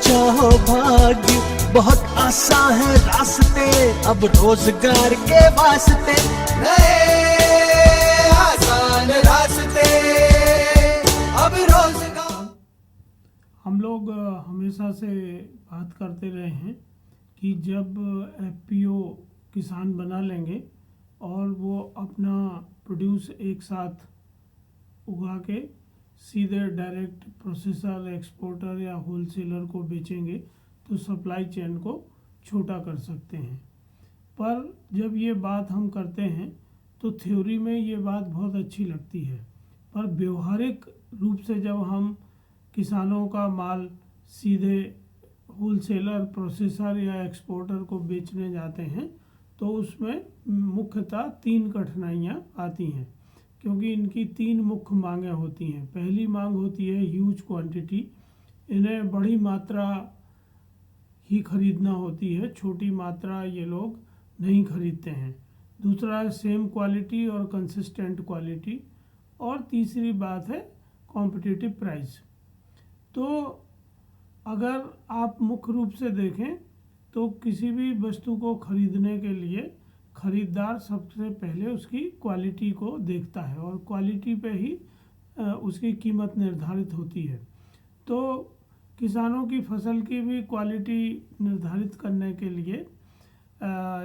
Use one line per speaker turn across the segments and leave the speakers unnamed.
चाहो भाग्य, बहुत आसान है रास्ते अब रोजगार के वास्ते, नए आसान रास्ते अब रोजगार।
हम लोग हमेशा से बात करते रहे हैं कि जब एफपीओ किसान बना लेंगे और वो अपना प्रोड्यूस एक साथ उगा के सीधे डायरेक्ट प्रोसेसर, एक्सपोर्टर या होलसेलर को बेचेंगे तो सप्लाई चेन को छोटा कर सकते हैं। पर जब ये बात हम करते हैं तो थ्योरी में ये बात बहुत अच्छी लगती है, पर व्यवहारिक रूप से जब हम किसानों का माल सीधे होलसेलर, प्रोसेसर या एक्सपोर्टर को बेचने जाते हैं तो उसमें मुख्यतः 3 कठिनाइयाँ आती हैं, क्योंकि इनकी 3 मुख्य मांगें होती हैं। पहली मांग होती है ह्यूज क्वांटिटी, इन्हें बड़ी मात्रा ही खरीदना होती है, छोटी मात्रा ये लोग नहीं खरीदते हैं। दूसरा है सेम क्वालिटी और कंसिस्टेंट क्वालिटी, और तीसरी बात है कॉम्पिटिटिव प्राइस। तो अगर आप मुख्य रूप से देखें तो किसी भी वस्तु को खरीदने के लिए खरीदार सबसे पहले उसकी क्वालिटी को देखता है और क्वालिटी पे ही उसकी कीमत निर्धारित होती है। तो किसानों की फसल की भी क्वालिटी निर्धारित करने के लिए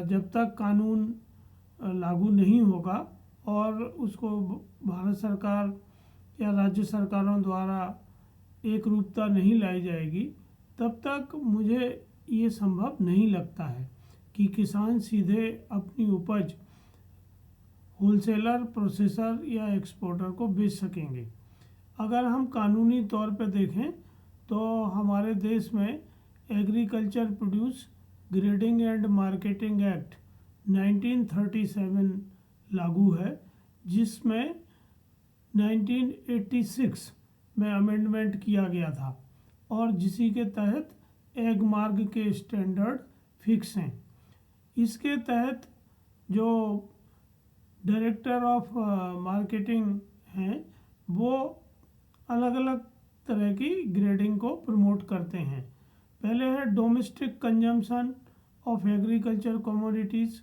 जब तक कानून लागू नहीं होगा और उसको भारत सरकार या राज्य सरकारों द्वारा एक रूपता नहीं लाई जाएगी, तब तक मुझे ये संभव नहीं लगता है कि किसान सीधे अपनी उपज होलसेलर, प्रोसेसर या एक्सपोर्टर को बेच सकेंगे। अगर हम कानूनी तौर पर देखें तो हमारे देश में agriculture produce grading and marketing act 1937 लागू है, जिसमें 1986 में अमेंडमेंट किया गया था और जिसी के तहत एग मार्ग के स्टैंडर्ड फिक्स हैं। इसके तहत जो डायरेक्टर ऑफ मार्केटिंग हैं वो अलग अलग तरह की ग्रेडिंग को प्रमोट करते हैं। पहले है domestic consumption of agriculture commodities,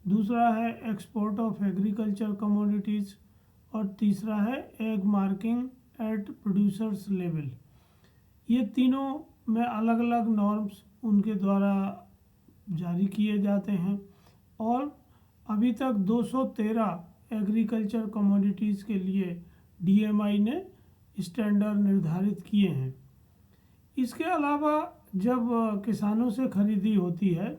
दूसरा है एक्सपोर्ट ऑफ एग्रीकल्चर कमोडिटीज़, और तीसरा है ag marking at producers level. ये तीनों में अलग अलग नॉर्म्स उनके द्वारा जारी किए जाते हैं और अभी तक 213 एग्रीकल्चर कमोडिटीज़ के लिए डीएमआई ने स्टैंडर्ड निर्धारित किए हैं। इसके अलावा जब किसानों से खरीदी होती है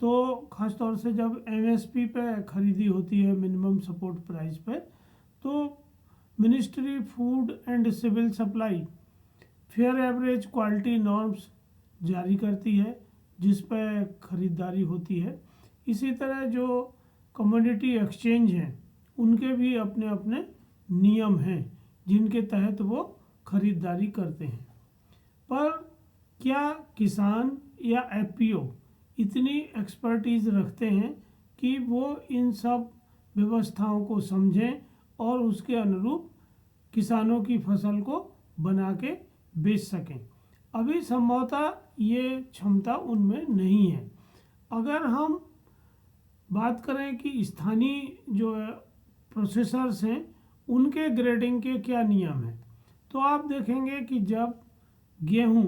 तो ख़ासतौर से जब एमएसपी पे खरीदी होती है, मिनिमम सपोर्ट प्राइस पे, तो ministry food and civil supply fair average quality norms जारी करती है जिस पर ख़रीदारी होती है। इसी तरह जो कमोडिटी एक्सचेंज हैं उनके भी अपने अपने नियम हैं जिनके तहत वो ख़रीदारी करते हैं। पर क्या किसान या एफपीओ इतनी एक्सपर्टीज़ रखते हैं कि वो इन सब व्यवस्थाओं को समझें और उसके अनुरूप किसानों की फसल को बना के बेच सकें? अभी संभवतः ये क्षमता उनमें नहीं है। अगर हम बात करें कि स्थानीय जो प्रोसेसर्स हैं उनके ग्रेडिंग के क्या नियम हैं, तो आप देखेंगे कि जब गेहूं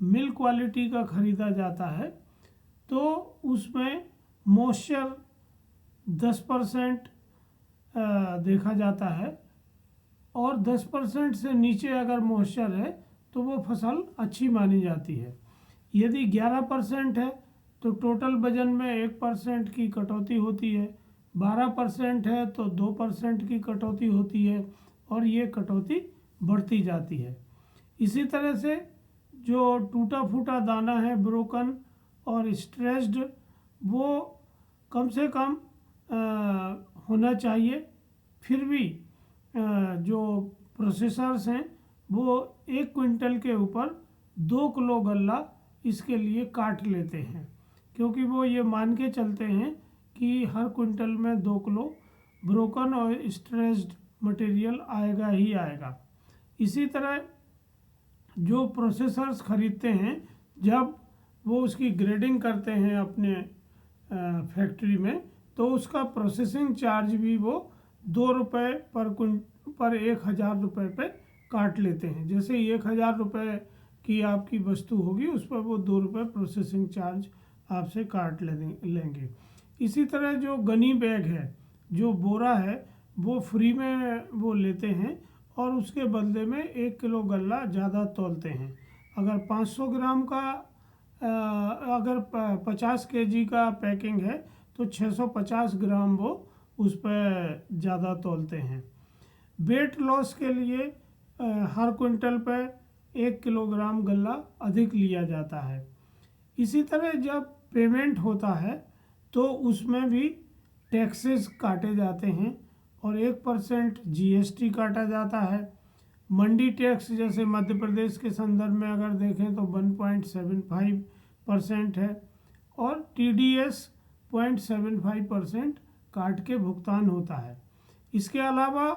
मिल क्वालिटी का ख़रीदा जाता है तो उसमें मॉइस्चर 10% देखा जाता है और 10% से नीचे अगर मॉइस्चर है तो वो फसल अच्छी मानी जाती है। यदि 11% है तो टोटल वजन में 1% की कटौती होती है, 12% है तो 2% की कटौती होती है और ये कटौती बढ़ती जाती है। इसी तरह से जो टूटा फूटा दाना है, ब्रोकन और स्ट्रेस्ड, वो कम से कम होना चाहिए। फिर भी जो प्रोसेसर्स हैं वो 1 क्विंटल के ऊपर 2 किलो गल्ला इसके लिए काट लेते हैं, क्योंकि वो ये मान के चलते हैं कि हर क्विंटल में 2 किलो ब्रोकन और स्ट्रेस्ड मटेरियल आएगा ही आएगा। इसी तरह जो प्रोसेसर्स खरीदते हैं जब वो उसकी ग्रेडिंग करते हैं अपने फैक्ट्री में, तो उसका प्रोसेसिंग चार्ज भी वो 2 रुपये पर 1,000 रुपये पे काट लेते हैं। जैसे 1,000 रुपये की आपकी वस्तु होगी, उस पर वो 2 रुपये प्रोसेसिंग चार्ज आपसे काट लेंगे। इसी तरह जो गनी बैग है, जो बोरा है, वो फ्री में वो लेते हैं और उसके बदले में 1 किलो गल्ला ज़्यादा तोलते हैं। अगर 500 ग्राम का अगर 50 केजी का पैकिंग है तो 650 ग्राम वो उस पर ज़्यादा तोलते हैं। वेट लॉस के लिए हर क्विंटल पर 1 किलोग्राम गल्ला अधिक लिया जाता है। इसी तरह जब पेमेंट होता है तो उसमें भी टैक्सेस काटे जाते हैं और 1% GST काटा जाता है। मंडी टैक्स जैसे मध्य प्रदेश के संदर्भ में अगर देखें तो 1.75% है और TDS 0.75% काट के भुगतान होता है। इसके अलावा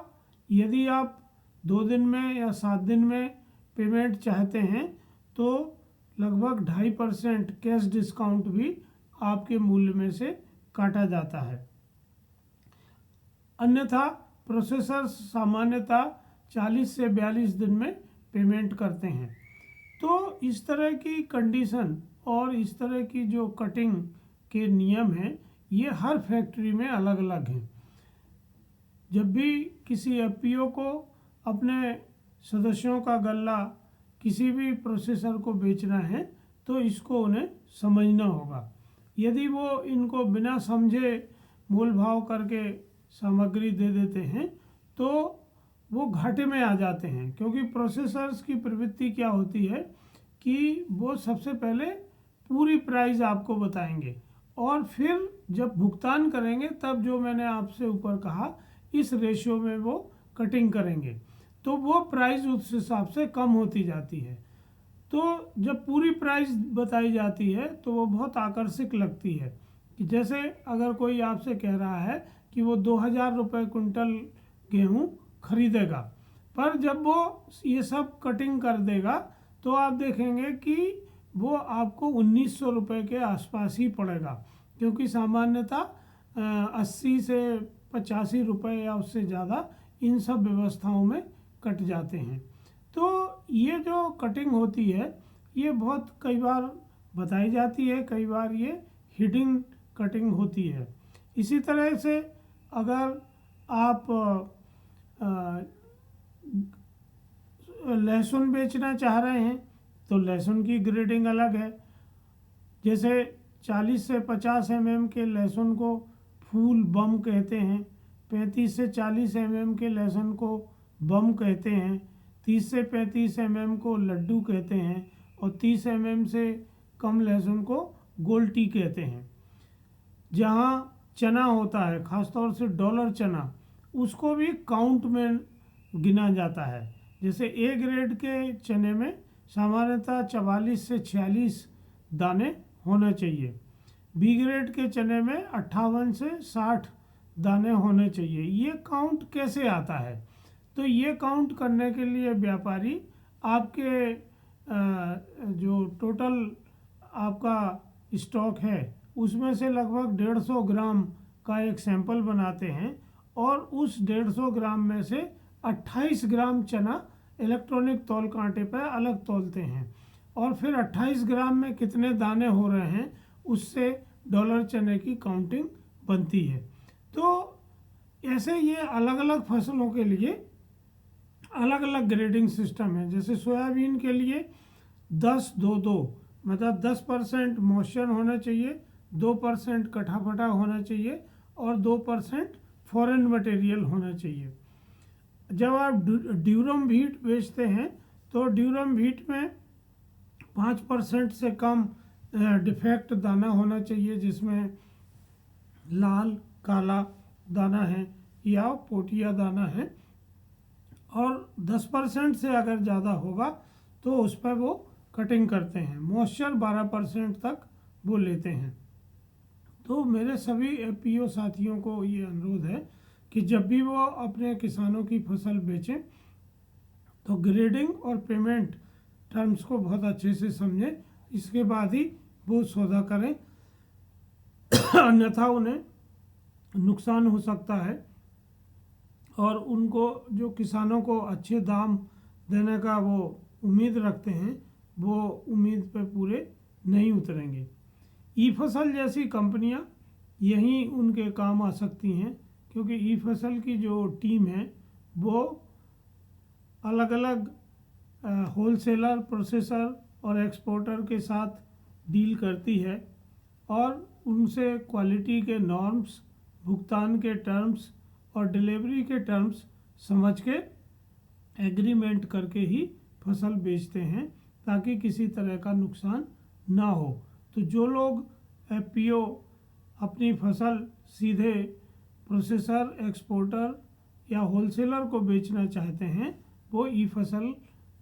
यदि आप 2 दिन में या 7 दिन में पेमेंट चाहते हैं तो लगभग 2.5% कैश डिस्काउंट भी आपके मूल्य में से काटा जाता है। अन्यथा प्रोसेसर सामान्यतः 40 से 42 दिन में पेमेंट करते हैं। तो इस तरह की कंडीशन और इस तरह की जो कटिंग के नियम हैं, ये हर फैक्ट्री में अलग अलग हैं। जब भी किसी FPO को अपने सदस्यों का गल्ला किसी भी प्रोसेसर को बेचना है तो इसको उन्हें समझना होगा। यदि वो इनको बिना समझे मोल भाव करके सामग्री दे देते हैं तो वो घाटे में आ जाते हैं, क्योंकि प्रोसेसर्स की प्रवृत्ति क्या होती है कि वो सबसे पहले पूरी प्राइस आपको बताएंगे और फिर जब भुगतान करेंगे तब जो मैंने आपसे ऊपर कहा इस रेशियो में वो कटिंग करेंगे, तो वो प्राइस उस हिसाब से कम होती जाती है। तो जब पूरी प्राइस बताई जाती है तो वो बहुत आकर्षक लगती है कि जैसे अगर कोई आपसे कह रहा है कि वो 2,000 रुपये कुंटल गेहूँ खरीदेगा, पर जब वो ये सब कटिंग कर देगा तो आप देखेंगे कि वो आपको 1,900 रुपये के आसपास ही पड़ेगा, क्योंकि सामान्यतः 80 से 85 रुपये या उससे ज़्यादा इन सब व्यवस्थाओं में कट जाते हैं। तो ये जो कटिंग होती है ये बहुत कई बार बताई जाती है, कई बार ये हिडन कटिंग होती है। इसी तरह से अगर आप लहसुन बेचना चाह रहे हैं तो लहसुन की ग्रेडिंग अलग है। जैसे 40 से 50 mm के लहसुन को फूल बम कहते हैं, 35 से 40 mm के लहसुन को बम कहते हैं, 30 से 35 mm को लड्डू कहते हैं और 30 mm से कम लहसुन को गोल्टी कहते हैं। जहाँ चना होता है, ख़ासतौर से डॉलर चना, उसको भी काउंट में गिना जाता है। जैसे A ग्रेड के चने में सामान्यतः 44 से 46 दाने होना चाहिए, B ग्रेड के चने में 58 से 60 दाने होने चाहिए। ये काउंट कैसे आता है? तो ये काउंट करने के लिए व्यापारी आपके जो टोटल आपका स्टॉक है उसमें से लगभग 150 ग्राम का एक सैंपल बनाते हैं और उस 150 ग्राम में से 28 ग्राम चना इलेक्ट्रॉनिक तौल कांटे पर अलग तौलते हैं और फिर 28 ग्राम में कितने दाने हो रहे हैं उससे डॉलर चने की काउंटिंग बनती है। तो ऐसे ये अलग अलग फसलों के लिए अलग अलग ग्रेडिंग सिस्टम है। जैसे सोयाबीन के लिए 10-2-2 मतलब 10% मॉइस्चर होना चाहिए, 2% कटा फटा होना चाहिए और 2% फॉरेन मटेरियल होना चाहिए। जब आप ड्यूरम व्हीट बेचते हैं तो ड्यूरम व्हीट में 5% से कम डिफेक्ट दाना होना चाहिए, जिसमें लाल काला दाना है या पोटिया दाना है, और 10% से अगर ज़्यादा होगा तो उस पर वो कटिंग करते हैं। मॉइस्चर 12% तक वो लेते हैं। तो मेरे सभी FPO साथियों को ये अनुरोध है कि जब भी वो अपने किसानों की फसल बेचें तो ग्रेडिंग और पेमेंट टर्म्स को बहुत अच्छे से समझें। इसके बाद ही वो सौदा करें, अन्यथा उन्हें नुकसान हो सकता है और उनको जो किसानों को अच्छे दाम देने का वो उम्मीद रखते हैं वो उम्मीद पे पूरे नहीं उतरेंगे। ई फसल जैसी कंपनियां यहीं उनके काम आ सकती हैं, क्योंकि ई फसल की जो टीम है वो अलग अलग होलसेलर, प्रोसेसर और एक्सपोर्टर के साथ डील करती है और उनसे क्वालिटी के नॉर्म्स, भुगतान के टर्म्स और डिलीवरी के टर्म्स समझ के एग्रीमेंट करके ही फसल बेचते हैं, ताकि किसी तरह का नुकसान ना हो। तो जो लोग एफपीओ अपनी फसल सीधे प्रोसेसर, एक्सपोर्टर या होलसेलर को बेचना चाहते हैं वो ई फसल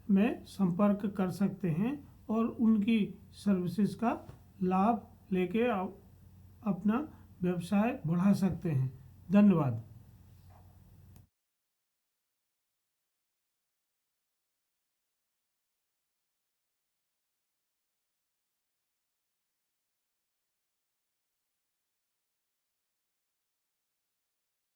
में संपर्क कर सकते हैं और उनकी सर्विसेज का लाभ लेके अपना व्यवसाय बढ़ा सकते हैं। धन्यवाद।